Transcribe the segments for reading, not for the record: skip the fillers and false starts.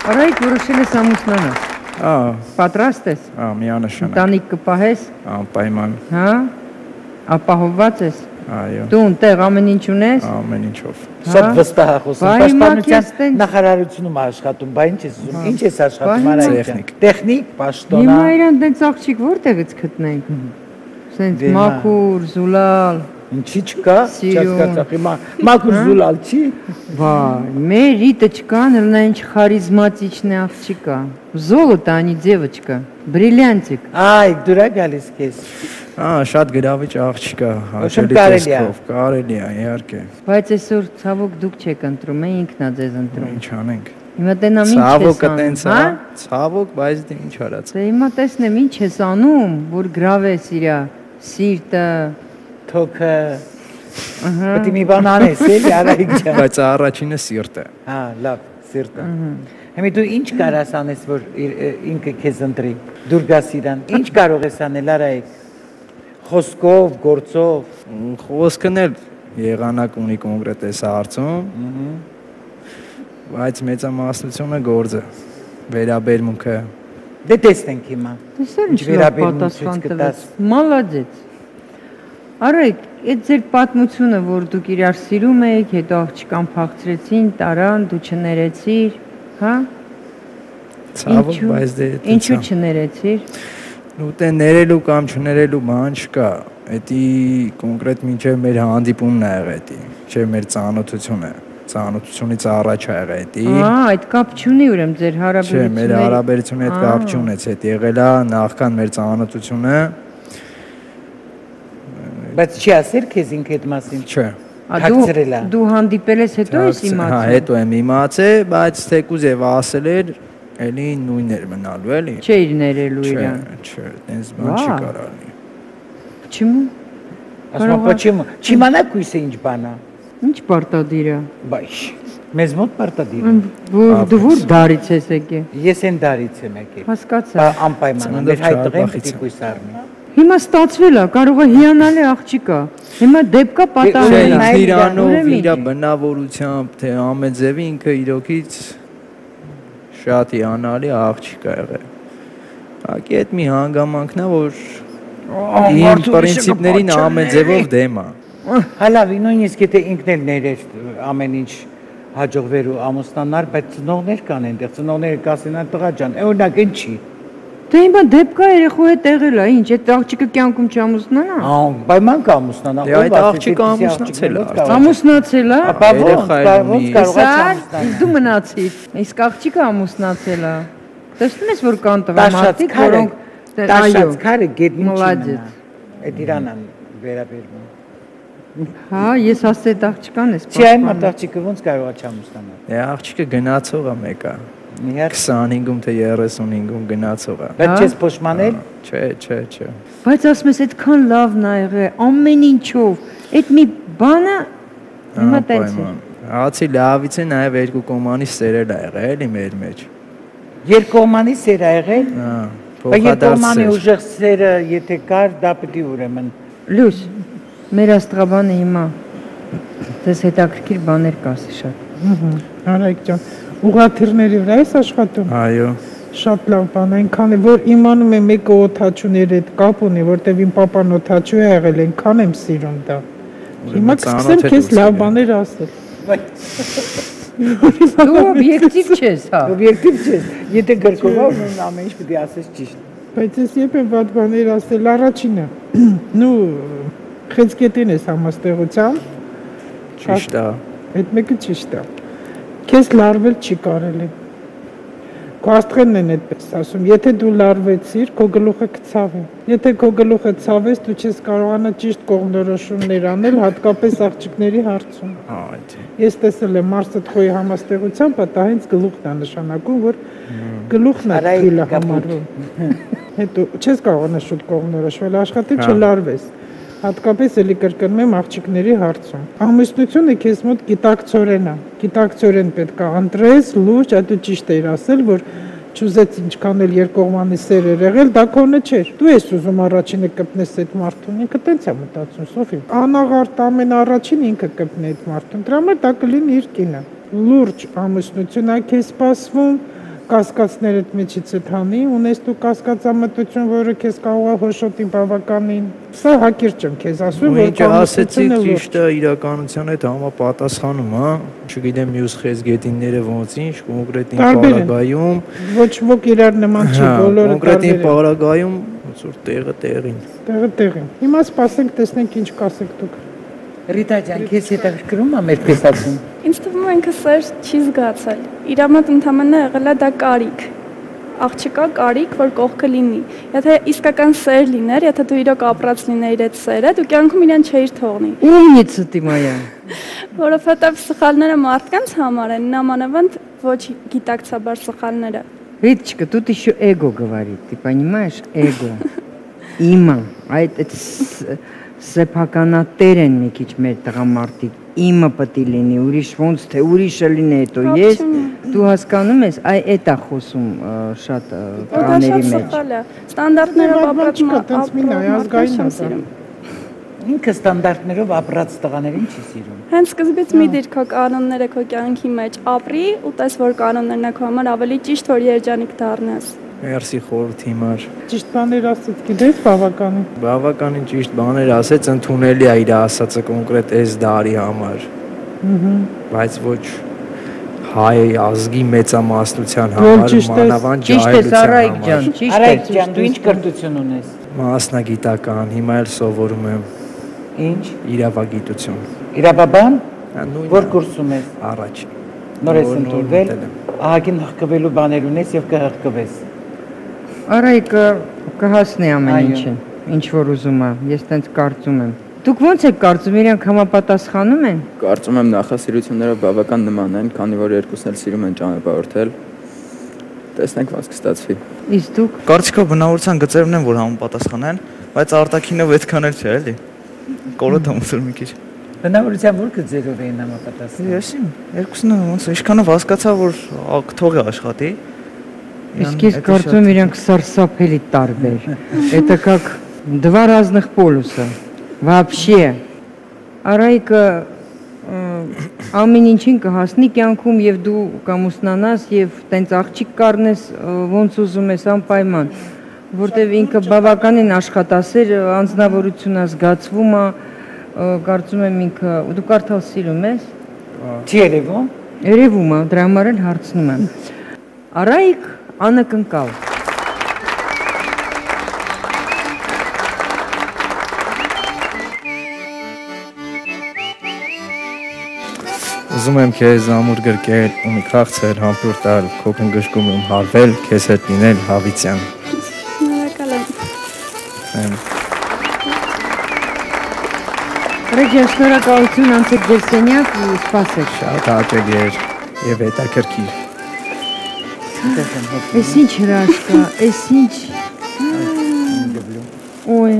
Արայք որոշել ես ամուսնանալ։ Պատրաստ ես։ Միանշանակ։ Ընտանիք կպահես։ Անպայման։ Հա։ Ապահովված ես։ Այո։ Դու ընտեղ ամեն ինչ ունես։ Ամեն ինչով։ Շատ վստահ է խոսում։ Պաշտպանության նախարարությունում աշխատում, բա ինչ ես ուզում։ Ինչ ես աշխատում Արայք։ Տեխնիկ, պաշտոնա։ Հիմա իրան դենց աղջիկ որտեղից գտնենք։ Սենց մաքուր, զուլալ։ Ինչի չկա, չհասկացա, հիմա մաքուր զուլալ չի։ Վայ, մեր իտը չկան, նա ինչ խարիզմատичный աղջիկա։ Золото, а не девочка, бриллиантик։ Այ, դուրա գալիս քեզ։ Շատ գրավիչ աղջիկա, հաշելի տեսքով, կարելի է, իհարկե։ Բայց այսօր ցավոք դուք չեք ընտրում, ինքն է ձեզ ընտրում։ Ինչ անենք։ Հիմա տենամ ինչ ես անում։ Ցավոք տենց է, ցավոք, բայց դե ինչ արած։ Դե հիմա տեսնեմ ինչ ես անում, որ գրավես իրա սիրտը, թոքը։ Պետք է մի բան անես, էլի Արայք ջան։ Բայց առաջինը սիրտը։ Հա, լավ, սիրտը։ Հիմա դու ինչ կարաս անես, որ ինքը քեզ ընտրի։ Դուր գաս իրան։ Ինչ կարող ես անել Արայք։ Խոսքով, գործով։ Խոսքն էլ եղանակ ունի կոնկրետ այս հարցում։ Բայց մեծամասնությունը գործը, վերաբերմունքը։ Դե տեսնենք հիմա։ Տեսա ինչ վերաբերմունք տվեց։ Մալադեց։ Արայք, այդ ձեր պատմությունը, որ դուք իրար սիրում եք, հետո աղջկան փախցրեցին, տարան, դու չներեցիր, հա? Ցավոք, բայց դե ինչու չներեցիր։ Ու դե ներելու կամ չներելու բան չկա։ Էդի կոնկրետ մինչև մեր հանդիպումն է եղել էդի, չէ մեր ծանոթությունը։ Ծանոթությունից առաջ ա եղել էդի։ Այդ կապ չունի ուրեմն ձեր հարաբերությունը։ Չէ, մեր հարաբերությունը այդ կապ չունեց, այդ եղել է նախքան մեր ծանոթությունը։ Բայց չի ասել քեզ ինքը այդ մասին։ Չէ։ Դու հանդիպել ես հետո ես իմացել։ Հա, հետո եմ իմացել, բայց թեկուզ եւ ասել էր, էլի նույնն էր մնալու, էլի։ Չէ, իր ներելու իրան։ Չէ, տենց բան չի կարելի։ Почему? Ասում почему? Չիմանաք ույսը ինչ բան է։ Ինչ պարտադիր է։ Բայց մեզ մոտ պարտադիր է։ Դու որ դարից ես եկել։ Ես այն դարից եմ եկել։ Հասկացա։ Անպայման, մեր հայ տղեն պետք է ույս առնի։ Հիմա ստացվել է, կարող է հիանալի աղջիկա։ Հիմա դեպքա պատահել իրանով, իր բնավորությամբ, թե ամեն ձևի ինքը իրոքից շատ հիանալի աղջիկ է եղել։ Հակի այդ մի հանգամանքն է, որ իմ պրինցիպներին ամեն ձևով դեմ է։ Հալավ, նույնիսկ եթե ինքն էլ ներեր ամեն ինչ հաջողվեր ու ամուսնանար, բայց ծնողներ կան այնտեղ, ծնողները կասեն այդ տղա ջան, օրինակ այն չի։ Դե հիմա դեպքա երեխու հետ եղել է, ինչ, այդ աղջիկը կյանքում չամուսնանա։ Պայման կամուսնանա։ Դե այդ աղջիկը ամուսնացել է։ Ամուսնացել է։ Ապա ո՞նց կարող է ամուսնալ։ Դու մնացիր։ Իսկ աղջիկը ամուսնացել է։ Տեսնում ես որ կան տղամարդիկ, որոնք տաշած քարը գետնին չի։ Այդ Իրանան վերաբերվում։ Հա, ես ասել այդ աղջկան ես։ Չի այն աղջիկը ոնց կարող է չամուսնանալ։ Դե աղջիկը գնացող է մեկը։ 25-ում թե 35-ում գնացող է։ Բայց չես փոշմանել։ Չէ։ Բայց ասում ես այդքան լավն ա եղել, ամեն ինչով։ Այդ մի բանը հիմա տենց է։ Հացի լավից է նաև երկու կողմանի սերել ա եղել, էլի մեր մեջ։ Երկու կողմանի սեր ա եղել։ Հա, բայց երկու կողմանի ուժեղ սերը եթե կար, դա պետք է ուրեմն։ Լույս, մեր աստղաբանը հիմա դες հետաքրքիր բաներ կասի շատ։ Արայք ջան, ուղղաթիռների վրա ես աշխատում։ Այո։ Շատ լավ բան, այնքան է որ իմանում եմ մեկը օթաչուների հետ կապ ունի, որտեվ իմ papan օթաչու է եղել, այնքան եմ սիրում դա։ Հիմա կսկսեմ քեզ լավ բաներ ասել։ Դու օբյեկտիվ չես, հա։ Օբյեկտիվ չես։ Եթե գրկով ուրեմն ամեն ինչ պետք է ասես ճիշտ։ Բայց ես երբ եմ վատ բաներ ասել, առաջինը։ Նու խեցգետին ես համաստեղությամբ։ Ճիշտ է։ Այդ մեկը ճիշտ է։ Քեզ լարվել չի կարելի։ Քո աստղերն են այդպես ասում, եթե դու լարվեցիր, քո գլուխը կցավի։ Եթե քո գլուխը ցավես, դու չես կարողանա ճիշտ կողմնորոշումներ անել, հատկապես աղջիկների հարցում։ Ես տեսել եմ Մարսաթխոյի համաստեղությամբ, դա հենց գլուխն է նշանակում, որ գլուխն է թիլը համարվում։ Հետո չես կարողանա շուտ կողմնորոշվել, աշխատել չլարվես։ Հատկապես էլի կրկնում եմ աղջիկների հարցում։ Ամուսնությունը քեզ մոտ գիտակցորեն է։ Գիտակցորեն պետք է ընտրես, լուրջ, այդ ճիշտ էր ասել, որ չուզեց ինչքան էլ երկկողմանի սեր էր եղել, դա քոնը չէր։ Դու ես ուզում առաջինը կպնես այդ մարդուն, ինքը տենց է մտածում, Սոֆի։ Անաղարտ ամեն առաջին ինքը կպնի այդ մարդուն։ Դրա համար դա կլինի իր կինը։ Լուրջ ամուսնություն է քեզ սպասվում, կասկածներդ մեջից է թանի, ունես դու կասկածամտություն, որը քեզ կարող է հոշոտի բավականին։ Սա հակիրճ եմ քեզ ասում, որ ինչ ասեցիք ճիշտը իրականության հետ համապատասխանում, հա։ Չգիտեմ մյուս խեցգետինները ոնց ինչ կոնկրետ պարագայում ոչ ոք իրար նման չի, բոլորը կոնկրետ պարագայում ոնց որ տեղը տեղին։ Տեղին։ Հիմա սպասենք, տեսնենք ինչ կասեք դուք։ Ռիտա ջան, քեզ հետաքրքրում է մեր տեսածում։ Ինձ թվում է ինքը սեր չի զգացել։ Իր մոտ ընդհանրապես եղել է դա կարիք։ Աղջիկա կարիք, որ կողքը լինի։ Եթե իսկական սեր լիներ, եթե դու իրոք ապրած լինեիր այդ սերը, դու կյանքում իրեն չէիր թողնի։ Умница ты моя։ Որովհետև սխալները մարդկանց համար են, նամանավանդ ոչ գիտակցաբար սխալները։ Риточка, тут еще эго говорит, ты понимаешь? Эго. Има, այդ սեփականատեր են մի քիչ մեր տղամարդիկ, իմը պետք է լինի, ուրիշ ոնց թե ուրիշը լինի, հետո ես դու հասկանում ես, այդ է խոսում շատ բաների մեջ։ Ստանդարտներով ապրած ազգային Ինքը ստանդարտներով ապրած տղաներին չի սիրում։ Հենց սկզբից մի դիր քո կանոնները քո կյանքի մեջ ապրի ու տես որ կանոններն քո համար ավելի ճիշտ որ երջանիկ դառնաս։ Մերսի խորհրդի համար։ Ճիշտ բաներ ասեց, գիտես բավականին։ Բավականին ճիշտ բաներ ասեց, ընդունելի է իր ասածը կոնկրետ այս դարի համար։ Բայց ոչ հայ ազգի մեծամասնության համար, մանավանդ ջահելության համար։ Արայք ջան, դու ինչ կրթություն ունես։ Մասնագիտական, հիմա էլ սովորում եմ։ Ինչ։ Իրավագիտություն։ Իրավաբան։ Որ կուրսում ես։ Առաջ։ Նոր ես ընդունվել։ Ահագին հղկվելու բաներ ունես եւ կհղկվես։ Արայքը կհասնի ամեն ինչին, ինչ որ ուզում է, ես տենց կարծում եմ։ Դուք ո՞նց եք կարծում, իրանք համապատասխանում են։ Կարծում եմ նախասիրությունները բավական նման են, քանի որ երկուսն էլ սիրում են ճանապարհորդել։ Տեսնենք ոնց կստացվի։ Իսկ դուք Կարծիքով բնավորության գծերն են, որ համապատասխանեն, բայց արտաքինով այդքան էլ չէ, էլի։ Կորոտ ամուսր մի քիչ։ Բնավորության որ գծերով էին համապատասխանում։ Ես երկուսն էլ ոնց ինչքանով հասկացա, որ թողի աշխատի։ Իսկ ես կարծում եմ իրանք սարսափելի տարբեր։ Это как два разных полюса. Вообще. Արայքը ամեն ինչին կհասնի կյանքում եւ դու կամուսնանաս եւ տենց աղջիկ կառնես ոնց ուզում ես անպայման, որտեւ ինքը բավականին աշխատասեր անձնավորություն է, զգացվում է, կարծում եմ ինքը դու կարդալ սիրում ես։ Չի երևում։ Երևում է, դրա համար էլ հարցնում եմ։ Արայք անակնկալ։ Ուզում եմ քեզ ամուր գրկել ու մի քաղցր համբույր տալ, քո կնգշկում հարվել, քեզ հետ լինել հավիտյան։ Շնորհակալ եմ։ Ռեջան, շնորհակալություն, անցեք ձեր սենյակ ու սպասեք։ Շատ հաճելի էր եւ հետաքրքիր։ Էս ինչ հրաշք է, էս ինչ։ Ոյ,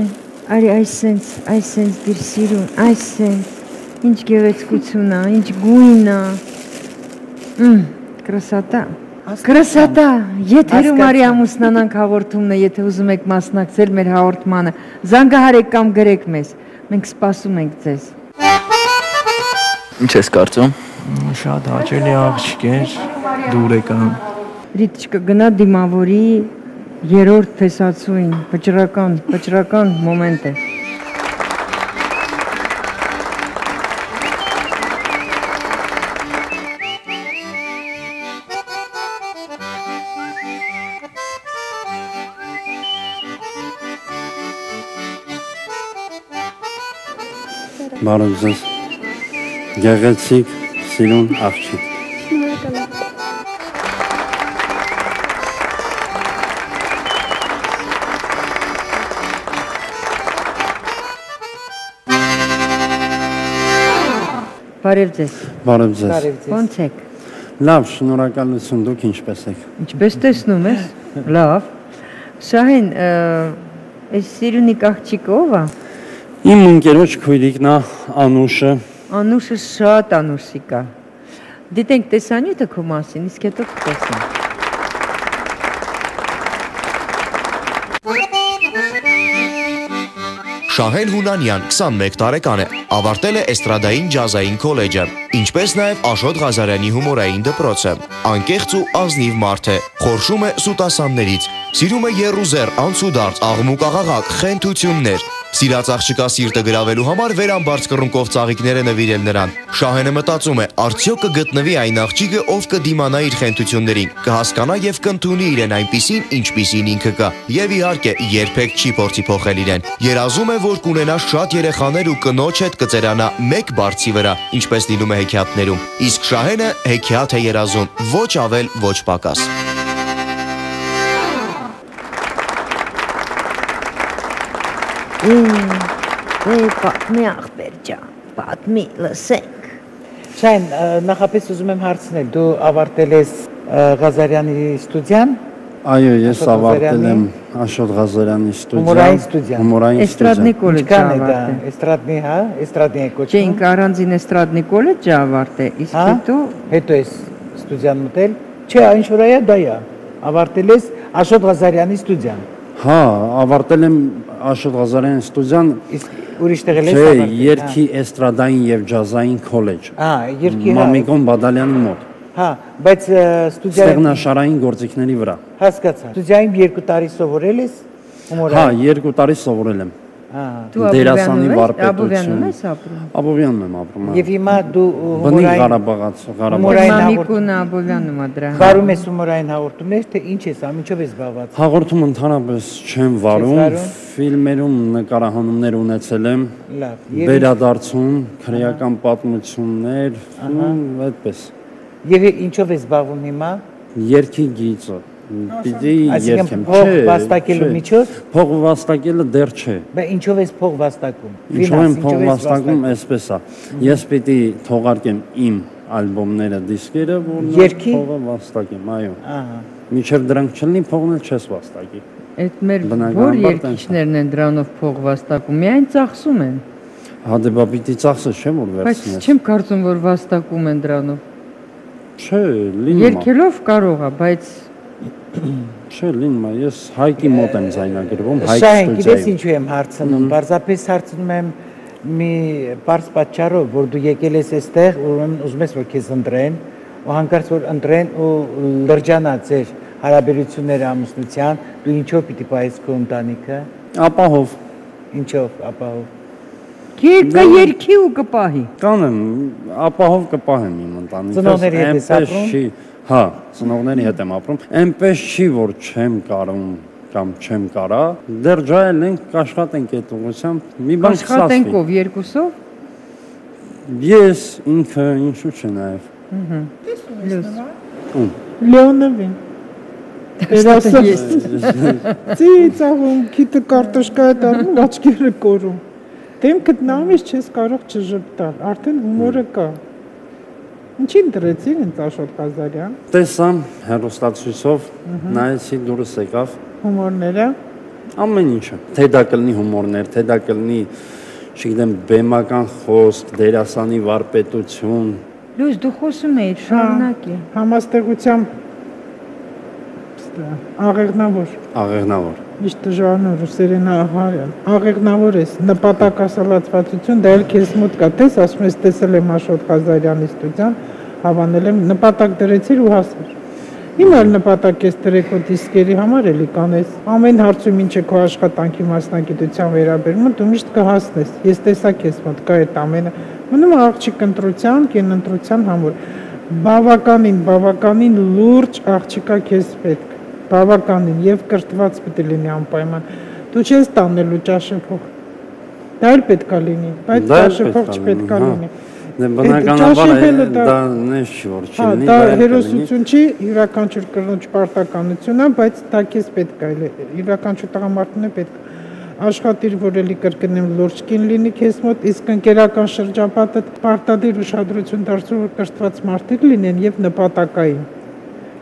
արի այսենց դիր սիրուն, այսենց։ Ինչ գեղեցկություն է, ինչ գույն է։ Красота։ Красота։ Եթերում արի ամուսնանանք հաղորդումն է, եթե ուզում եք մասնակցել մեր հաղորդմանը, զանգահարեք կամ գրեք մեզ։ Մենք սպասում ենք ձեզ։ Ինչ ես կարծում։ Շատ հաճելի աղջիկ էր, դուրեկան։ Ռիտչկա գնա դիմավորի երրորդ տեսացույն, վճռական մոմենտ է։ Բարև ձեզ, գեղեցիկ, սիրուն աղջիկ։ Շնորհակալ եմ։ Բարև ձեզ։ Բարև ձեզ։ Ոնց եք։ Լավ, շնորհակալություն, դուք ինչպես եք։ Ինչպես տեսնում ես։ Լավ։ Շահեն, այս սիրունիկ աղջիկը ով է։ Իմ ընկերոջ քույրիկն է Անուշը։ Անուշը շատ անուշիկ է։ Դիտենք տեսանյութը քո մասին, իսկ հետո կտեսնենք։ Շահեն Հունանյան 21 տարեկան է, ավարտել է էստրադային ջազային քոլեջը, ինչպես նաև Աշոտ Ղազարյանի հումորային դպրոցը։ Անկեղծ ու ազնիվ մարդ է, խորշում է սուտասաններից, սիրում է եռուզեռ, անցուդարձ, աղմուկ-աղաղակ, խենթություններ։ Սիրած աղջկա սիրտը գրավելու համար վերամբարձ կռունկով ծաղիկներ է նվիրել նրան։ Շահենը մտածում է, արդյոք կգտնվի այն աղջիկը, ով կդիմանա իր խենթություններին, կհասկանա եւ կընդունի իրեն այնպիսին, ինչպիսին ինքը կա։ Եվ իհարկե, երբեք չի փորձի փոխել իրեն։ Երազում է, որ կունենա շատ երեխաներ ու կնոջ հետ կծերանա մեկ բարձի վրա, ինչպես լինում է հեքիաթներում։ Իսկ Շահենը հեքիաթ է երազում, ոչ ավել, ոչ պակաս։ Պատմի աղբեր ջան, պատմի, լսենք։ Շահեն, նախապես ուզում եմ հարցնել, դու ավարտել ես Ղազարյանի ստուդիան։ Այո, ես ավարտել եմ Աշոտ Ղազարյանի ստուդիան։ Հումորային ստուդիան։ Հումորային Էստրադնի կոլեջը ավարտել։ Էստրադնի, հա, էստրադնի Չէ, կոչվում։ ինք առանձին էստրադնի կոլեջը ավարտել, իսկ հետո ես ստուդիան մտել։ Չէ, ինչ որ է դա է։ Ավարտել ես Աշոտ Ղազարյանի ստուդիան։ Հա, ավարտել եմ Աշոտ Ղազարյանի ստուդիան, իսկ ուրիշ տեղել ես չէ, ավարտել։ երգի էստրադային եւ ջազային քոլեջ։ Երգի, հա։ Մամիկոն Բադալյանի մոտ։ Հա, բայց ստուդիայի Ստեղնաշարային գործիքների վրա։ հասկացա։ Ստուդիայում 2 տարի սովորել ես հումորային։ Հա, 2 տարի սովորել եմ։ Դու Դերասանի Աբովյանում վարպետություն։ ես ապրում։ Աբովյանում եմ ապրում։ Եվ հիմա դու Բնիկ հումորային Ղարաբաղաց, Մամիկուն Աբովյանում է դրան։ վարում ես հումորային հաղորդումներ, թե ինչ ես, ամիջով ես զբաղված։ Հաղորդում ընդհանրապես չեմ վարում, ֆիլմերում նկարահանումներ ունեցել եմ, Լավ։ վերադարձում, քրեական պատմություններ, այդպես։ Եվ ինչով ես զբաղվում հիմա։ Երգի գիծը։ Պիտի Այսինքն երգեմ, փող վաստակելու միջոց։ Փող վաստակելը դեռ չէ։ Բայց ինչով ես փող վաստակում։ Ինչով եմ փող վաստակում, այսպես է։ Ես պիտի թողարկեմ իմ ալբոմները, դիսկերը, որ փողը վաստակեմ, այո։ Ահա։ Մինչև դրանք չլինի, փողն էլ չես վաստակի։ Այդ մեր որ երգիչներն են դրանով փող վաստակում, միայն ծախսում են։ Հա դե բա պիտի ծախսես, չէ՞ որ վերցնես։ Բայց չեմ կարծում, որ վաստակում են դրանով։ Չէ, լինում է։ Երգելով կարող է, բայց չէ, լինում է, ես Հայկի մոտ եմ ձայնագրվում, Հայկ Շահեն, ստուդիայում։ գիտես ինչու եմ հարցնում, պարզապես հարցնում եմ մի պարզ պատճառով, որ դու եկել ես այստեղ, ուրեմն ուզում ես որ քեզ ընտրեն, ու հանկարծ որ ընտրեն ու լրջանա ձեր հարաբերությունները ամուսնության, դու ինչով պիտի պահես քո ընտանիքը։ Ապահով։ Ինչով ապահով։ Երգի ու կպահի։ Կանեմ, ապահով կպահեմ իմ ընտանիքը։ Ծնողների հետ ես ապրում։ Հա, ծնողների հետ եմ ապրում։ Այնպես չի, որ չեմ կարող կամ չեմ կարա, դեռ ջայել ենք, կաշխատենք այդ ուղղությամբ։ Մի բան կստացվի։ Աշխատենք ով երկուսով։ Ես ինքը ինչու՞ չէ նաև։ Լեոնովին։ Ծիծաղում, քիթը կարտոշկա է դառնում, աչքերը կորում։ Դեմքդ նամից չես կարող չժպտալ, արդեն հումորը կա։ Ինչին դրեցին ինձ Աշոտ Ղազարյան։ Տեսա հեռուստացույցով, նայեցի դուրս եկավ։ Հումորները։ Ամեն ինչը։ Թե դա կլինի հումորներ, թե դա կլինի, չգիտեմ, բեմական խոսք, դերասանի վարպետություն։ Լույս, դու խոսում էիր, շարունակի։ Համաստեղությամբ աղեղնավոր։ Աղեղնավոր։ Իշտ դժվարն ռուսերեն ահարյան։ Աղեղնավոր ես, նպատակասլացվածություն, դա էլ քեզ մոտ կա, տես, ասում ես տեսել եմ Աշոտ Ղազարյանի ստուդիան, հավանել եմ, նպատակ դրեցիր ու հասար։ Հիմա էլ նպատակ ես դրեք ու դիսկերի համար էլի կանես։ Ամեն հարցում ինչ է քո աշխատանքի մասնագիտության վերաբերումը, դու միշտ կհասնես։ Ես տեսա քեզ մոտ կա այդ ամենը։ Մնում աղջիկ ընտրության, կին ընտրության համար։ Բավականին լուրջ աղջիկա քեզ պետք։ Բավականին եւ կրթված պետք է լինի անպայման։ Դու չես տանելու ճաշը փող։ Դա էլ պետքա լինի, բայց ճաշը փող չպետքա լինի։ Դե բնականաբար դա նես չի որ չլինի։ Դա հերոսություն չի, յուրաքանչյուր կրոնջ պարտականություն է, բայց դա քեզ պետք է, յուրաքանչյուր տղամարդուն է պետք։ Աշխատիր, որ էլի կրկնեմ լուրջ կին լինի քեզ մոտ, իսկ ընկերական շրջապատը պարտադիր ուշադրություն դարձու, որ կրթված մարդիկ լինեն եւ նպատակային։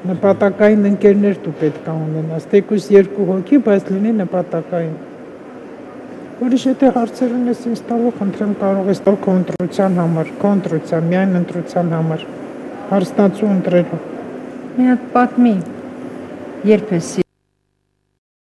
Նպատակային ընկերներ դու պետք է ունենաս, թեկուզ 2 հոգի, բայց լինի նպատակային։ Ուրիշ եթե հարցեր ունես ինձ տալու, խնդրեմ կարող ես տալ քո ընտրության համար, քո ընտրության, միայն ընտրության համար, հարստացու ընտրելու։ Մի հատ պատմի, երբ ես